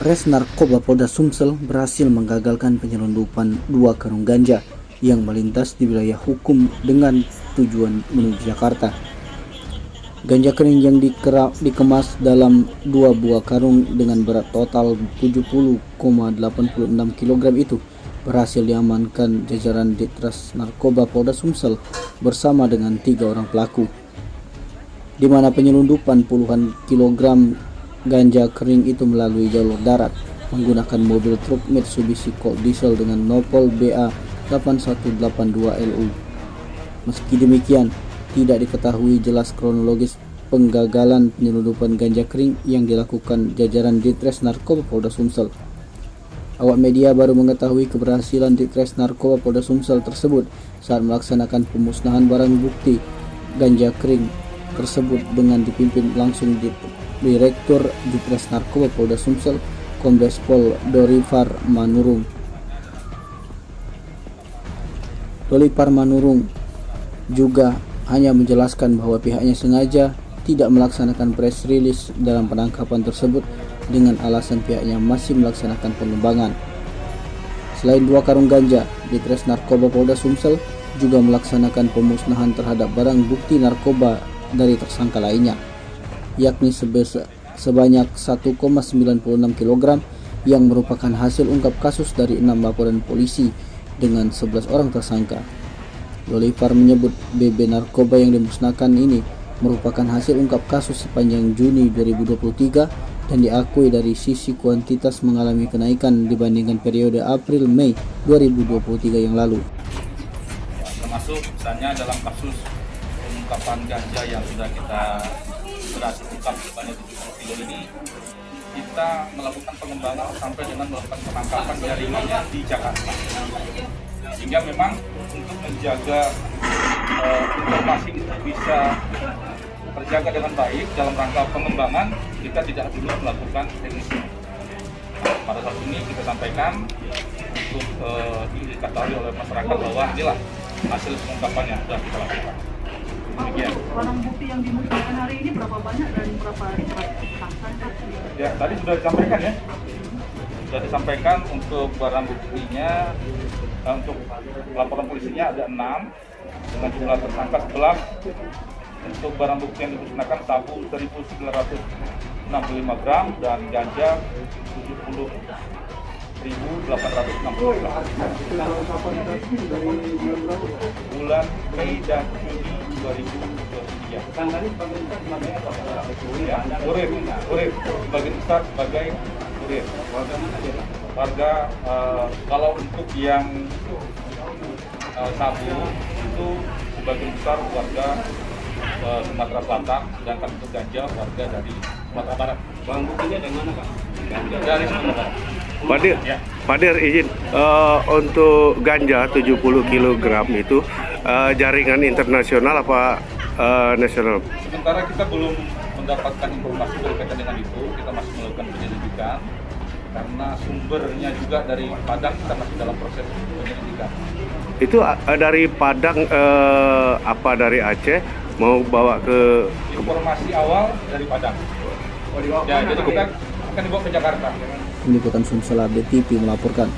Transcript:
Res Narkoba Polda Sumsel berhasil menggagalkan penyelundupan 2 karung ganja yang melintas di wilayah hukum dengan tujuan menuju Jakarta. Ganja kering yang dikemas dalam 2 buah karung dengan berat total 70,86 kg itu berhasil diamankan jajaran Ditres Narkoba Polda Sumsel bersama dengan 3 orang pelaku, di mana penyelundupan puluhan kilogram ganja kering itu melalui jalur darat menggunakan mobil truk Mitsubishi Colt Diesel dengan nopol BA 8182LU. Meski demikian, tidak diketahui jelas kronologis penggagalan penyelundupan ganja kering yang dilakukan jajaran Ditres Narkoba Polda Sumsel. Awak media baru mengetahui keberhasilan Ditres Narkoba Polda Sumsel tersebut saat melaksanakan pemusnahan barang bukti ganja kering tersebut dengan dipimpin langsung Direktur Ditres Narkoba Polda Sumsel, Kombes Pol Dorifar Manurung. Dorifar Manurung juga hanya menjelaskan bahwa pihaknya sengaja tidak melaksanakan press release dalam penangkapan tersebut dengan alasan pihaknya masih melaksanakan pengembangan. Selain 2 karung ganja, Ditres Narkoba Polda Sumsel juga melaksanakan pemusnahan terhadap barang bukti narkoba dari tersangka lainnya, yakni sebanyak 1,96 kg yang merupakan hasil ungkap kasus dari 6 laporan polisi dengan 11 orang tersangka. Dorifar menyebut BB narkoba yang dimusnahkan ini merupakan hasil ungkap kasus sepanjang Juni 2023 dan diakui dari sisi kuantitas mengalami kenaikan dibandingkan periode April-Mei 2023 yang lalu. Termasuk misalnya dalam kasus pengungkapan ganja yang sudah kita berhasil ungkap sebanyak 70 kilo ini, kita melakukan pengembangan sampai dengan melakukan penangkapan jaringannya di Jakarta. Sehingga memang untuk menjaga informasi itu bisa terjaga dengan baik dalam rangka pengembangan, kita tidak dulu melakukan teknis. Pada saat ini kita sampaikan untuk diketahui oleh masyarakat bahwa inilah hasil pengungkapan yang sudah kita lakukan. Barang bukti yang dimusnahkan hari ini berapa banyak dan berapa tersangka? Ya, tadi sudah disampaikan ya. Sudah disampaikan untuk barang buktinya, untuk laporan polisinya ada 6 dengan jumlah tersangka 11. Untuk barang bukti yang dimusnahkan sabu 1.965 gram dan ganja 70.860 gram. Bulan Mei dan Juni 2023. Tanggalnya sebagai ya, kurir, sebagian besar sebagai kurir. Warga kalau untuk yang sabu itu sebagian besar warga Sumatera Selatan, sedangkan untuk ganja warga dari Sumatera Barat. Barang buktinya dari mana, Pak? Dari Sumatera Barat. Pak Dir, izin untuk ganja 70 kg itu jaringan internasional apa nasional? Sementara kita belum mendapatkan informasi berkaitan dengan itu, kita masih melakukan penyelidikan karena sumbernya juga dari Padang, kita masih dalam proses penyelidikan. Itu dari Padang apa dari Aceh mau bawa ke informasi awal dari Padang. Ya, jadi kita akan dibawa ke Jakarta. Liputan Sumsel TV melaporkan.